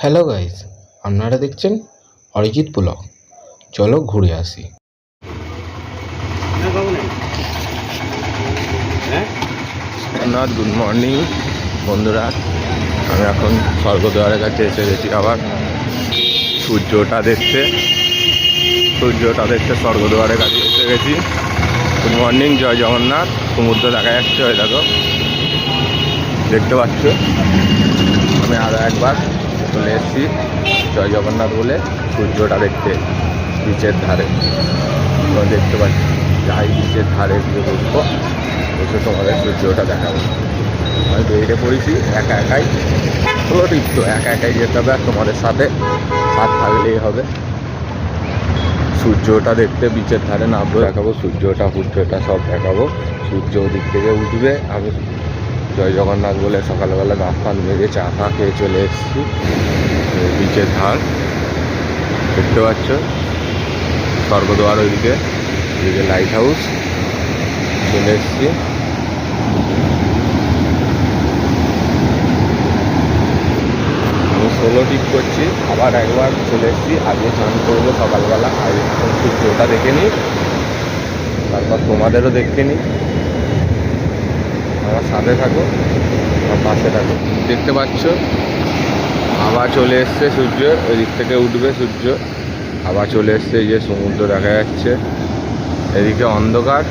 Hello guys, আপনারা দেখছেন Arijit blog. চলো ঘুরে আসি। গুড মর্নিং বন্ধুরা, আমি এখন স্বর্গদ্বারের কাছে এসে গেছি। আবার সূর্যটা দেখতে স্বর্গদ্বারের কাছে এসে গেছি। গুড মর্নিং, জয় জগন্নাথ। সমুদ্র দেখা যাচ্ছে, ওই দেখো দেখতে পাচ্ছ। আমি আরও একবার চলে এসেছি জয় জগন্নাথ বলে সূর্যটা দেখতে বিচের ধারে। তোমরা দেখতে পাচ্ছি, যাই বিচের ধারে গিয়ে বসবো, বসে তোমাদের সূর্যটা দেখাবো। আমি বেরিয়ে পড়েছি একা একাই, পুরো টিপ তো একা একাই যেতে হবে, আর তোমাদের সাথে সাথ থাকলেই হবে। সূর্যটা দেখতে বিচের ধারে নামবো, দেখাবো সূর্যটা সব দেখাবো। সূর্য ওদিক থেকে উঠবে। আমি জয় জগন্নাথ বলে সকালবেলা দাঁত ফান মেরে চা ফা খেয়ে চলে এসেছি বিচের ধার। দেখতে পাচ্ছ স্বর্গদ্বার, ওইদিকে লাইট হাউস চলে এসেছি। আমি সোলো টিপ করছি, আবার একবার চলে এসেছি। আগে স্নান করবো সকালবেলা, আর এখন সূর্যটা দেখে নিই, তারপর তোমাদেরও দেখে নিই। আমার সাথে থাকো, আমার পাশে থাকো। দেখতে পাচ্ছ আবার চলে এসছে সূর্য, ওই দিক থেকে উঠবে সূর্য। আবার চলে এসছে, এই যে সমুদ্র দেখা যাচ্ছে। এদিকে অন্ধকার,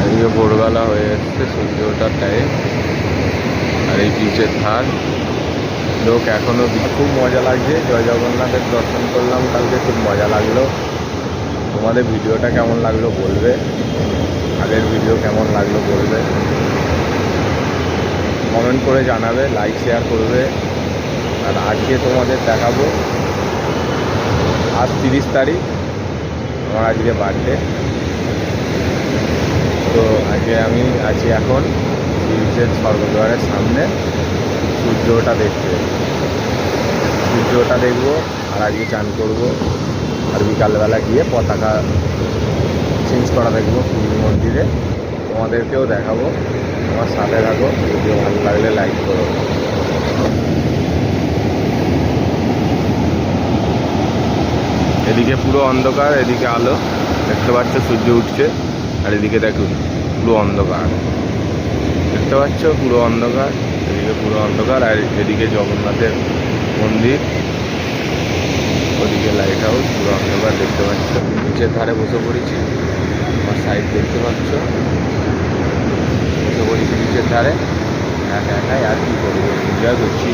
এদিকে ভোরবেলা হয়ে এসছে, সূর্য ওঠার টাইম। আর এই বিচের ধার লোক এখনও। খুব মজা লাগছে, জয় জগন্নাথের দর্শন করলাম কালকে, খুব মজা লাগলো। তোমাদের ভিডিওটা কেমন লাগলো বলবে, আগের ভিডিও কেমন লাগলো বলবে, কমেন্ট করে জানাবে, লাইক শেয়ার করবে। আর আজকে তোমাদের দেখাবো, আজ 30 তারিখ, আমার আজকে বার্থডে। তো আজকে আমি আছি এখন বিচের স্বর্গদ্বারের সামনে সূর্যটা দেখবো। আর আজকে চান করবো, আর বিকালবেলা গিয়ে পতাকা চেঞ্জ করা দেখবো পুরী মন্দিরে। তোমাদেরকেও দেখাবো, আমার সাথে থাকো। ভিডিও ভালো লাগলে লাইক করো। এদিকে পুরো অন্ধকার, এদিকে আলো দেখতে পাচ্ছ, সূর্য উঠছে। আর এদিকে দেখুন পুরো অন্ধকার, দেখতে পাচ্ছ পুরো অন্ধকার। এদিকে পুরো অন্ধকার, আর এদিকে জগন্নাথের মন্দির, ওদিকে লাইট হাউস, পুরো অন্ধকার দেখতে পাচ্ছ। নিচের ধারে বসে পড়েছি, আমার সাইড দেখতে পাচ্ছ, বসে পড়েছি নিচের ধারে একা একাই। আর কি করবো, এনজয় করছি।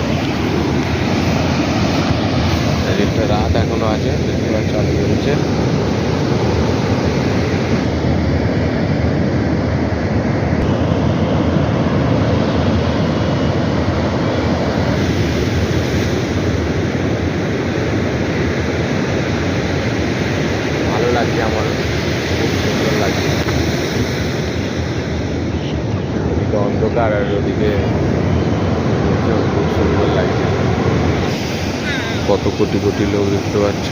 একটা রাত এখনো আছে, দেখতে পাচ্ছ আলো জ্বলছে। ভালো লাগছে, আমার খুব সুন্দর লাগছে। ওদিকে অন্ধকার, আর ওদিকে খুব সুন্দর লাগছে। কত কোটি কোটি লোক দেখতে পাচ্ছ,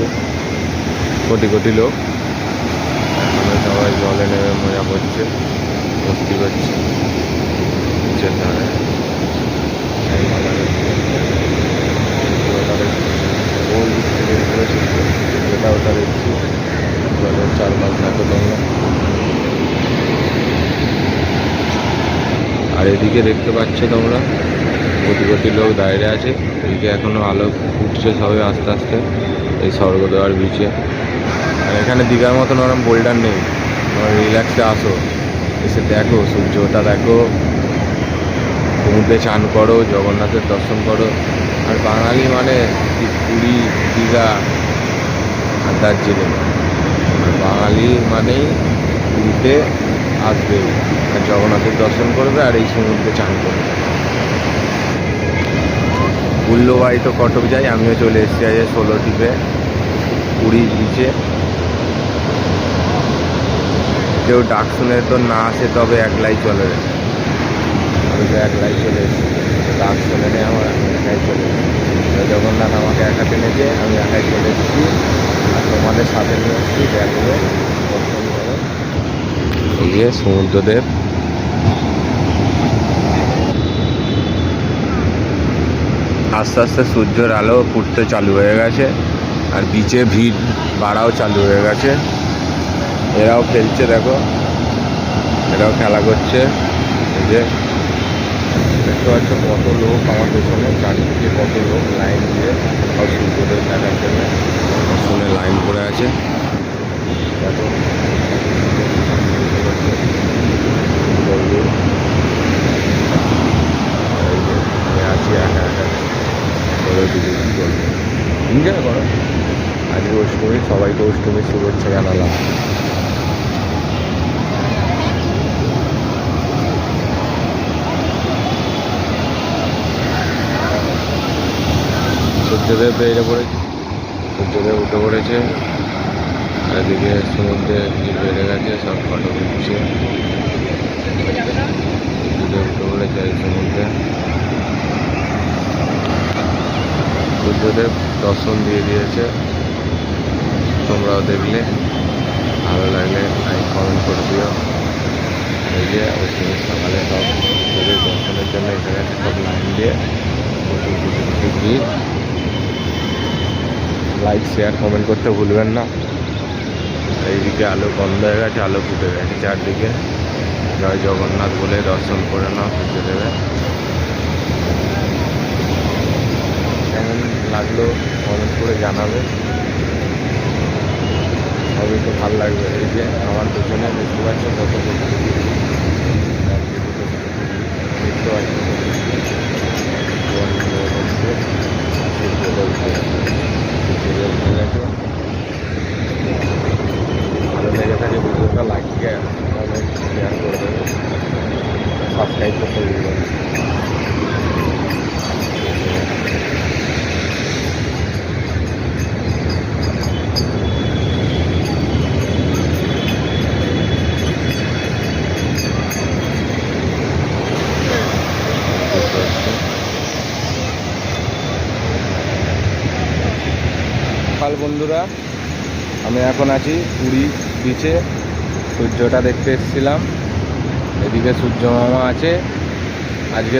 কোটি কোটি লোক। এখানে সবাই জলে নেমে মজা করছে, মস্তি করছে নিচের ধারে। ওই দিক থেকে যেটা ওটা দেখছি, জলের চারপাশ দেখো তোমরা। আর এদিকে দেখতে পাচ্ছ তোমরা কোটি কোটি লোক দাঁড়িয়ে আছে। এদিকে এখনো আলো উঠছে সবে আস্তে আস্তে এই স্বর্গদ্বার বিচে। আর এখানে দীঘার মতন ওরকম বোল্ডার নেই, রিল্যাক্সে আসো, এসে দেখো সূর্যটা দেখো, সমুদ্রে চান করো, জগন্নাথের দর্শন করো। আর বাঙালি মানে পুরী, দীঘা আর দার্জিলিং, বাঙালি মানেই পুরীতে আসবে, আর জগন্নাথের দর্শন করবে, আর এই সমুদ্রে চান করবে। বললো ভাই তো কটক যাই, আমিও চলে এসেছি আজ সোলো টিপে পুরী বিচে। কেউ ডাক শুনে তো না আসে, তবে একলাই চলে যায়। আমি তো একলাই চলে এসেছি, ডাক শুনে নেই আমার, আমি একাই চলে এসেছি। জগন্নাথ আমাকে একা টেনেছে, আমি একাই চলে এসেছি। আর তোমাদের সাথে নিয়ে এসেছি, দেখবে দর্শন করো। এই যে সমুদ্রদেব, আস্তে আস্তে সূর্যের আলো ফুটতে চালু হয়ে গেছে, আর বিচে ভিড় বাড়াও চালু হয়ে গেছে। এরাও খেলছে, দেখো এরাও খেলা করছে। এই যে দেখতে পাচ্ছ কত লোক আমার পেছনে, চারিদিকে কত লোক লাইন দিয়ে সব সূর্যোদয় দেখার জন্য শুনে লাইন পড়ে আছে। দেখো আছি একা একা, এনজয় করো। আজকে অষ্টমী, সবাইকে অষ্টমীর শুভেচ্ছা জানালাম। সূর্যদেব বেরিয়ে পড়েছে, সূর্যদেব উঠে পড়েছে। এদিকে সমুদ্রে বেড়ে গেছে, সব ফটো তুলছে। সূর্যদেব উঠে পড়েছে এই সমুদ্রে। সূর্যদেব দর্শন দিয়ে দিয়েছে। তোমরাও দেখলে, ভালো লাগলে লাইক কমেন্ট করে দিও। এই যে অষ্টমীর সকালে সব সূর্যদেব দর্শনের জন্য এসে গেছে, সব লাইন দিয়ে ভিড়। লাইক শেয়ার কমেন্ট করতে ভুলবেন না। এইদিকে আলো বন্ধ হয়ে গেছে, আলো ফুটে গেছে চারদিকে। জয় জগন্নাথ বলে দর্শন করে নাও সূর্যদেবের। কেমন লাগলো কমেন্ট করে জানাবে, সবই তো ভালো লাগবে। এই যে আমার পেছনে দেখতে পাচ্ছ কত দেখতে পাচ্ছ ভালো লেগে থাকে ভিডিওটা লাইক কমেন্ট শেয়ার করে দেবে, সাবস্ক্রাইব করতে ভুলবেন। সকাল বন্ধুরা, আমি এখন আছি পুরী বিচে, সূর্যটা দেখতে এসেছিলাম। এদিকে সূর্য মামা আছে। আজকে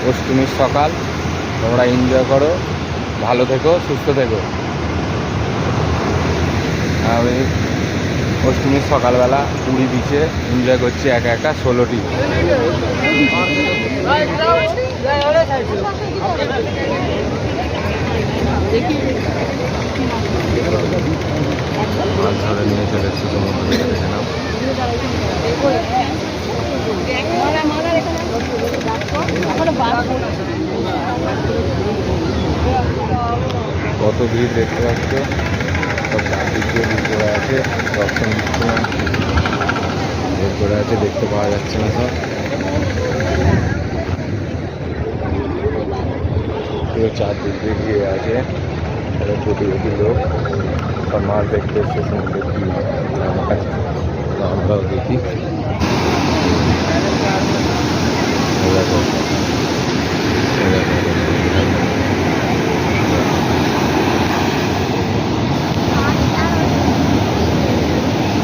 অষ্টমীর সকাল, তোমরা এনজয় করো, ভালো থেকো, সুস্থ থেকো। আমি অষ্টমীর সকালবেলা পুরী বিচে এনজয় করছি একা একা, 16টি। মাছ ধরে নিয়ে চলে এসেছে সমুদ্র থেকে, দেখে নাও। কত ভিড় দেখতে পাচ্ছ, সব চারদিক দিয়ে ভিড় করে আছে, দর্শন দিচ্ছে না, ভিড় করে আছে, দেখতে পাওয়া যাচ্ছে না। সব পুরো চারদিক দিয়ে ঘিরে আছে, কোটি কোটি লোক সব মাছ দেখতে এসছে সমুদ্রের কি আমার কাছে। আমরাও দেখি,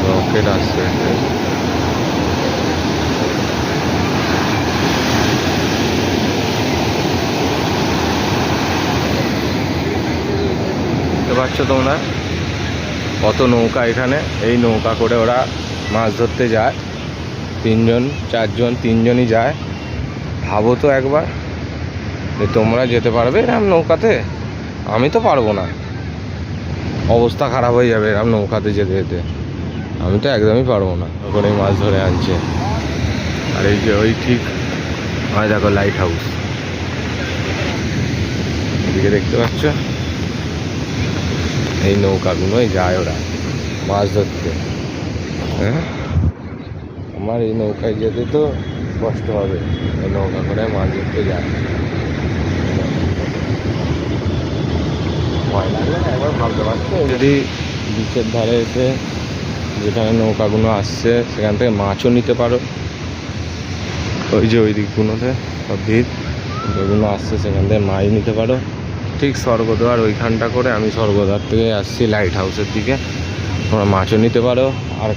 রকেট আসছে। দেখতে পাচ্ছ তোমরা কত নৌকা এখানে। এই নৌকা করে ওরা মাছ ধরতে যায়, 3জন 4জন 3জনই যায়। ভাবো তো একবার যে তোমরা যেতে পারবে এরকম নৌকাতে? আমি তো পারবো না, অবস্থা খারাপ হয়ে যাবে এরকম নৌকাতে যেতে যেতে। আমি তো একদমই পারবো না। ওখানে মাছ ধরে আনছে। আর এই যে ওই ঠিক হয়, দেখো লাইট হাউস, এদিকে দেখতে পাচ্ছ। এই নৌকাগুলোই যায় ওরা মাছ ধরতে। হ্যাঁ, আমার এই নৌকায় যেতে তো কষ্ট হবে, এই নৌকা করে মাছ ধরতে যায়। ভয় লাগলে না একবার ভাবতে পারছো, যদি বিচের ধারে এসে যেখানে নৌকাগুলো আসছে সেখান থেকে মাছও নিতে পারো। ওই যে ওই দিকগুলোতে সব ভিড়, যেগুলো আসছে সেখান থেকে মাছ নিতে পারো। ঠিক স্বর্গদ্বার ওইখানটা করে আমি স্বর্গদ্বার থেকে আসছি লাইট হাউসের দিকে। তোমরা মাছও নিতে পারো, আর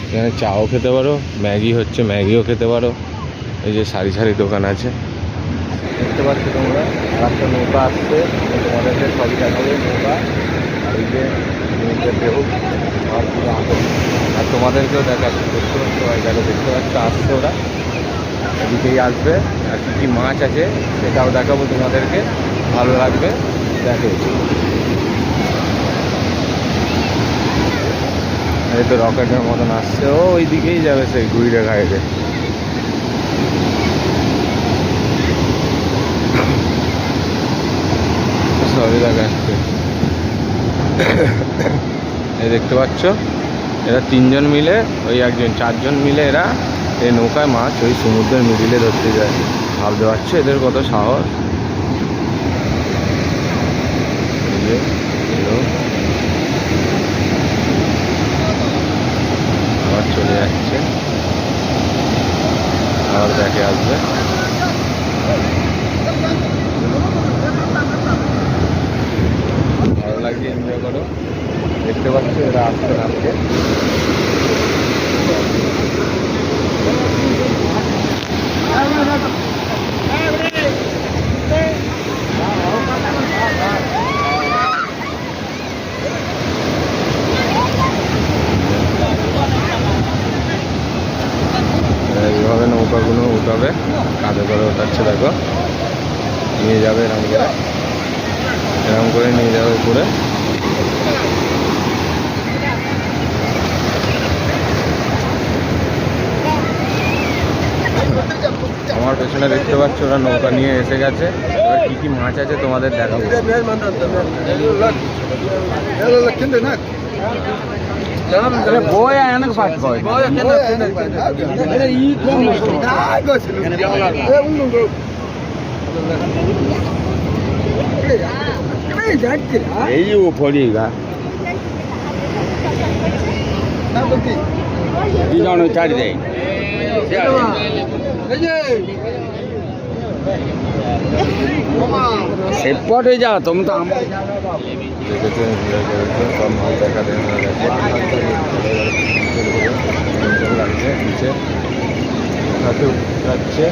এখানে চাও খেতে পারো, ম্যাগি হচ্ছে ম্যাগিও খেতে পারো। এই যে সারি সারি দোকান আছে। দেখতে পাচ্ছ তোমরা আর একটা নৌকা আসছে, তোমাদেরকে সবই দেখাবে নৌকা। আর এই যে সমুদ্রের ঢেউ আর পুরো আতঙ্ক। আর তোমাদেরকেও দেখাচ্ছি, দেখতে পাচ্ছ সবাই, দেখো দেখতে পাচ্ছ আসছে ওরা, এদিকেই আসবে। আর কী কী মাছ আছে সেটাও দেখাবো তোমাদেরকে, ভালো লাগবে। দেখো এই তো রকেটের মতন আসছে, ও ওই দিকেই যাবে সেই ঘুরে ঘাইতে। সবই দেখা যাচ্ছে। এই দেখতে পাচ্ছ এরা তিনজন মিলে, ওই একজন চারজন মিলে এরা এই নৌকায় মাছ ওই সমুদ্রের মিডিলে ধরতে যায়। ভাবতে পারছো এদের কত সাহস। আবার চলে যাচ্ছে, আবার দেখে আসবে। ভালো লাগছে, এনজয় করো। দেখতে পাচ্ছ এরা আসতে নামছে। এইভাবে নৌকাগুলো উঠাবে, কাঁধে করে ওঠাচ্ছে, দেখো নিয়ে যাবে এরকম করে, এরকম করে নিয়ে যাবে উপরে। আমার পেছনে দেখতে পাচ্ছ ওরা নৌকা নিয়ে এসে গেছে। এবার কী কী মাছ আছে তোমাদের দেখাবো। এই ফরিগা দুজন ছাড়ি দেয় সেপটে যা তুমি তো আমার সব মাল দেখা লাগছে নিচে যাচ্ছে।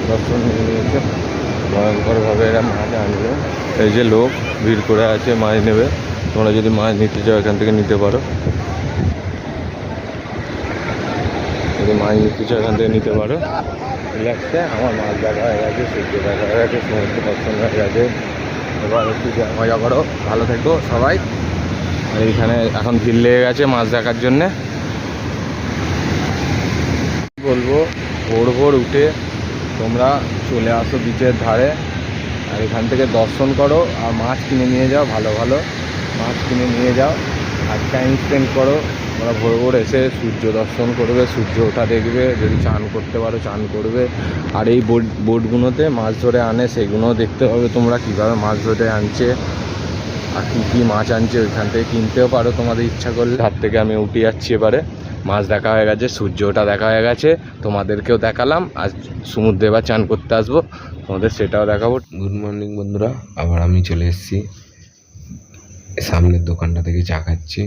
দর্শন নিয়ে নিয়েছে ভয়ঙ্করভাবে এরা মাছ আনবে। এই যে লোক ভিড় করে আছে মাছ নেবে, তোমরা যদি মাছ নিতে চাও এখান থেকে নিতে পারো। যদি মাছ নিতে চাও এখান থেকে নিতে পারো। রিল্যাক্সে আমার মাছ দেখা হয়ে গেছে, সূর্য দেখা হয়ে গেছে, সমুদ্র দর্শন হয়ে গেছে। এবার একটু মজা করো, ভালো থেকো সবাই। আর এইখানে এখন ভিড় লেগে গেছে মাছ দেখার জন্যে। বলবো ভোর ভোর উঠে তোমরা চলে আসো বিচের ধারে, আর এখান থেকে দর্শন করো আর মাছ কিনে নিয়ে যাও, ভালো ভালো মাছ কিনে নিয়ে যাও। আর টাইম স্পেন্ড করো, তোমরা ভোর ভোর এসে সূর্য দর্শন করবে, সূর্য ওঠা দেখবে, যদি চান করতে পারো চান করবে। আর এই বোটগুলোতে মাছ ধরে আনে সেগুলোও দেখতে পাবে তোমরা, কীভাবে মাছ ধরে আনছে আর কী কী মাছ আনছে। ওইখান থেকে কিনতেও পারো তোমাদের ইচ্ছা করলে। হাত থেকে আমি উঠে যাচ্ছি, এবারে মাছ দেখা হয়ে গেছে, সূর্য ওঠা দেখা হয়ে গেছে, তোমাদেরকেও দেখালাম। আজ সমুদ্রে এবার চান করতে আসবো, তোমাদের সেটাও দেখাবো। গুড মর্নিং বন্ধুরা, আবার আমি চলে এসেছি সামনের দোকানটা থেকে চা খাচ্ছি।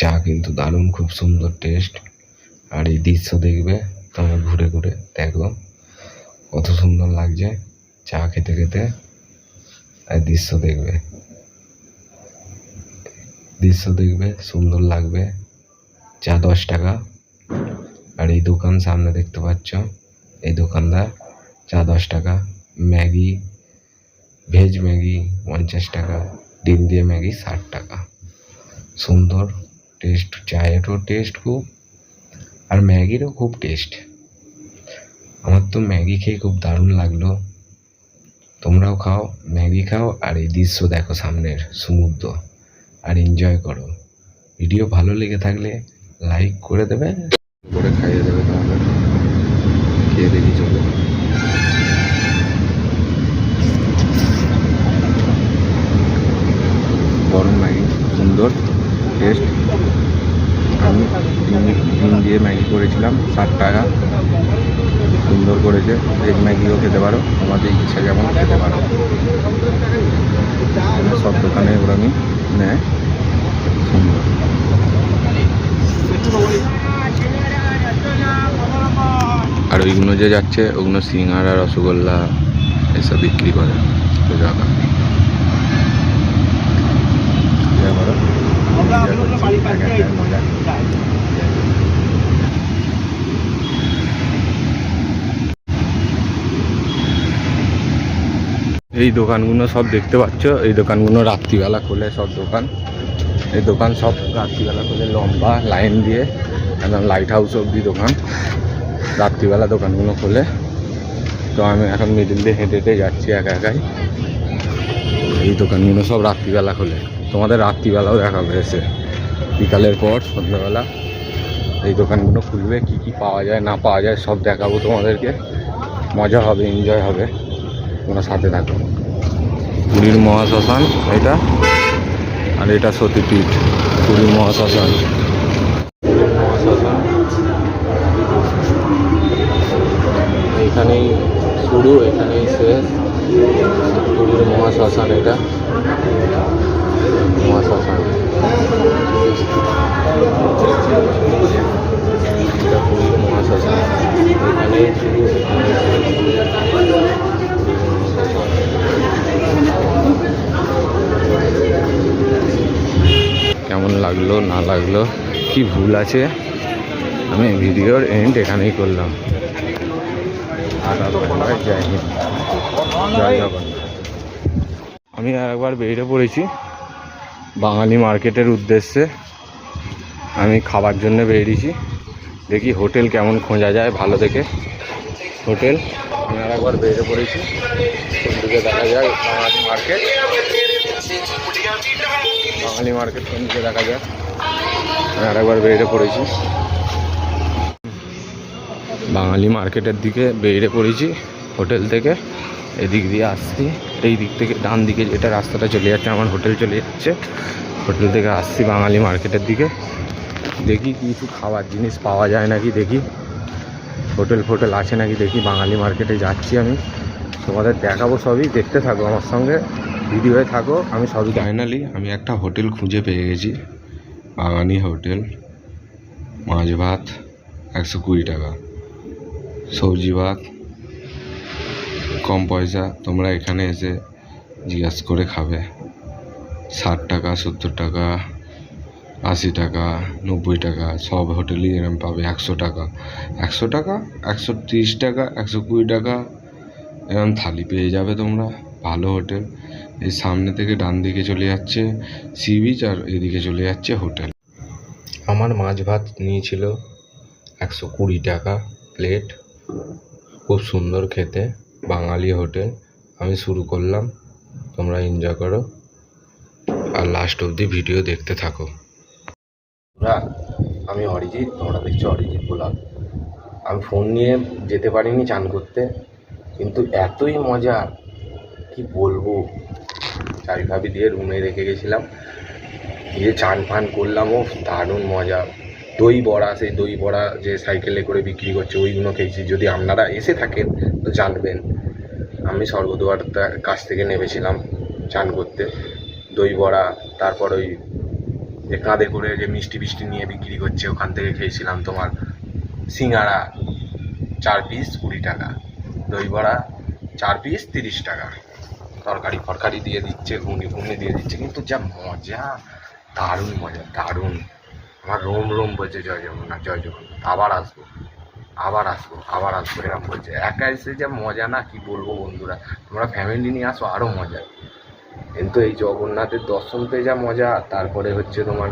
চা কিন্তু দারুণ, খুব সুন্দর টেস্ট। আর এই দৃশ্য দেখবে তোমরা, ঘুরে ঘুরে দেখো কত সুন্দর লাগছে চা খেতে খেতে। আর দৃশ্য দেখবে সুন্দর লাগবে। চা 10 টাকা। আর এই দোকান সামনে দেখতে পাচ্ছ, এই দোকানদার চা 10 টাকা। ম্যাগি, ভেজ ম্যাগি 50 টাকা, ডিম দিয়ে ম্যাগি 60 টাকা। সুন্দর টেস্ট, চায়েরও টেস্ট খুব, আর ম্যাগিরও খুব টেস্ট। আমার তো ম্যাগি খেয়ে খুব দারুণ লাগলো। তোমরাও খাও, ম্যাগি খাও, আর এই দৃশ্য দেখো সামনের সমুদ্র, আর এনজয় করো। ভিডিও ভালো লেগে থাকলে লাইক করে দেবে, করে খাইয়ে দেবে তোমাদের। খেয়ে দেখি চলো। গরম ম্যাগি, সুন্দর টেস্ট। আমি ডিম দিয়ে ম্যাগি করেছিলাম, 60 টাকা। সুন্দর করেছে। ভেজ ম্যাগিও খেতে পারো, তোমাদের ইচ্ছা যেমন খেতে পারো। সব দোকানে ওরকমই নেয়, সুন্দর। আর আর ওইগুলো যে যাচ্ছে ওগুলো সিঙ্গারা রসগোল্লা এসব বিক্রি করে দাদা। এই দোকানগুলো সব দেখতে পাচ্ছ, এই দোকানগুলো রাত্রিবেলা খোলে সব দোকান। এই দোকান সব রাত্রিবেলা খোলে, লম্বা লাইন দিয়ে একদম লাইট হাউস অবধি দোকান রাত্রিবেলা দোকানগুলো খোলে। তো আমি এখন মিডিল দিয়ে হেঁটে হেঁটে যাচ্ছি একা একাই। এই দোকানগুলো সব রাত্রিবেলা খোলে, তোমাদের রাত্রিবেলাও দেখাবে এসে, বিকালের পর সন্ধ্যাবেলা এই দোকানগুলো খুলবে, কি কি পাওয়া যায় না পাওয়া যায় সব দেখাবো তোমাদেরকে। মজা হবে, এনজয় হবে, তোমরা সাথে থাকো। পুরীর মহাশ্মশান এটা, আর এটা সতীপীঠ। পুরীর মহাশ্মশান, এখানেই শুরু এখানেই শেষ। পুরীর মহাশ্মশান, এটা মহাশ্মশান, এটা পুরীর মহাশ্মশান। এখানেই শুরু এখানেই শেষ। কেমন লাগলো না লাগলো, কি ভুল আছে, আমি ভিডিওর এন্ড এখানেই করলাম। জয় হিন্দ, জয় জগন্নাথ। আমি আর একবার বেরিয়ে পড়েছি বাঙালি মার্কেটের উদ্দেশ্যে। আমি খাবার জন্য বেরিয়েছি, দেখি হোটেল কেমন খোঁজা যায় ভালো দেখে হোটেল। আমি আর একবার বেরিয়ে পড়েছি, কোন দিকে দেখা যায় বাঙালি মার্কেট। বাঙালি মার্কেট কোন দিকে দেখা যায়, আমি আর একবার বেরিয়ে পড়েছি বাঙালি মার্কেটের দিকে বেরিয়ে পড়েছি হোটেল থেকে। এদিক দিয়ে আসছি, এই দিক থেকে ডান দিকে যেটা রাস্তাটা চলে যাচ্ছে আমার হোটেল চলে যাচ্ছে। হোটেল থেকে আসছি বাঙালি মার্কেটের দিকে, দেখি কিছু খাবার জিনিস পাওয়া যায় নাকি, দেখি হোটেল ফোটেল আছে নাকি দেখি। বাঙালি মার্কেটে যাচ্ছি আমি, তোমাদের দেখাবো সবই, দেখতে থাকো আমার সঙ্গে, ভিডিওয়ে থাকো। আমি সবই ফাইনালি আমি একটা হোটেল খুঁজে পেয়ে গেছি, বাঙালি হোটেল। মাছ ভাত 120 টাকা, সবজি ভাত কম পয়সা। তোমরা এখানে এসে জিজ্ঞাসা করে খাবে। 60 টাকা, 70 টাকা, 80 টাকা, 90 টাকা, সব হোটেলই এরকম পাবে। 100 টাকা, 100 টাকা, 130 টাকা, 120 টাকা এরকম থালি পেয়ে যাবে তোমরা। ভালো হোটেল। এই সামনে থেকে ডান দিকে চলে যাচ্ছে সি বিচ, আর এদিকে চলে যাচ্ছে হোটেল। আমার মাছ ভাত নিয়েছিল 120 টাকা প্লেট, খুব সুন্দর খেতে, বাঙালি হোটেল। আমি শুরু করলাম, তোমরা এনজয় করো আর লাস্ট অবধি ভিডিও দেখতে থাকো। আমি অরিজিৎ, তোমরা দেখছো অরিজিৎ ব্লগ। আমি ফোন নিয়ে যেতে পারিনি চান করতে, কিন্তু এতই মজা কি বলবো। চাবিফাবি দিয়ে রুমে রেখে গেছিলাম, গিয়ে চান ফান করলাম, ও দারুণ মজা। দই বড়া, সেই দই বড়া যে সাইকেলে করে বিক্রি করছে ওইগুলো খেয়েছি। যদি আপনারা এসে থাকেন তো জানবেন। আমি স্বর্গদুয়ার কাছ থেকে নেমেছিলাম চান করতে, দই বড়া, তারপর ওই যে কাঁধে করে যে মিষ্টি ফিষ্টি নিয়ে বিক্রি করছে ওখান থেকে খেয়েছিলাম তোমার সিঙ্গারা 4 পিস 20 টাকা, দই বড়া 4 পিস 30 টাকা, তরকারি ফরকারি দিয়ে দিচ্ছে, ঘুগনি ফুগনি দিয়ে দিচ্ছে, কিন্তু যা মজা, দারুণ মজা, দারুণ। আমার রোম রোম বলছে জয় জগন্নাথ, জয় জগন্নাথ, আবার আসবো আবার আসবো আবার আসবো এরকম বলছে। একা এসে যা মজা না কি বলবো বন্ধুরা, তোমরা ফ্যামিলি নিয়ে আসো আরও মজা। কিন্তু এই জগন্নাথের দর্শন পেয়ে যা মজা, তারপরে হচ্ছে তোমার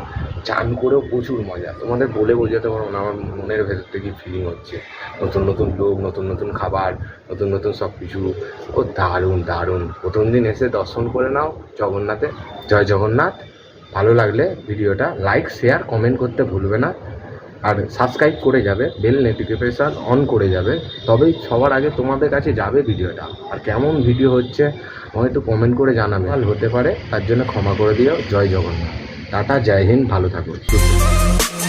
চান করেও প্রচুর মজা, তোমাদের বলে বোঝাতে পারবো না। আমার মনের ভেতর থেকে ফিলিং হচ্ছে, নতুন নতুন লোক, নতুন নতুন খাবার, নতুন নতুন সব কিছু, ও দারুণ দারুণ। প্রথম দিন এসে দর্শন করে নাও জগন্নাথে। জয় জগন্নাথ। ভালো লাগলে ভিডিওটা লাইক শেয়ার কমেন্ট করতে ভুলবে না, আর সাবস্ক্রাইব করে যাবে, বেল নোটিফিকেশান অন করে যাবে, তবেই সবার আগে তোমাদের কাছে যাবে ভিডিওটা। আর কেমন ভিডিও হচ্ছে আমাকে একটু কমেন্ট করে জানাবে, ভালো হতে পারে, তার জন্য ক্ষমা করে দিও। জয় জগন্নাথ, টাটা, জয় হিন্দ, ভালো থাকো, সুস্থ থাকো।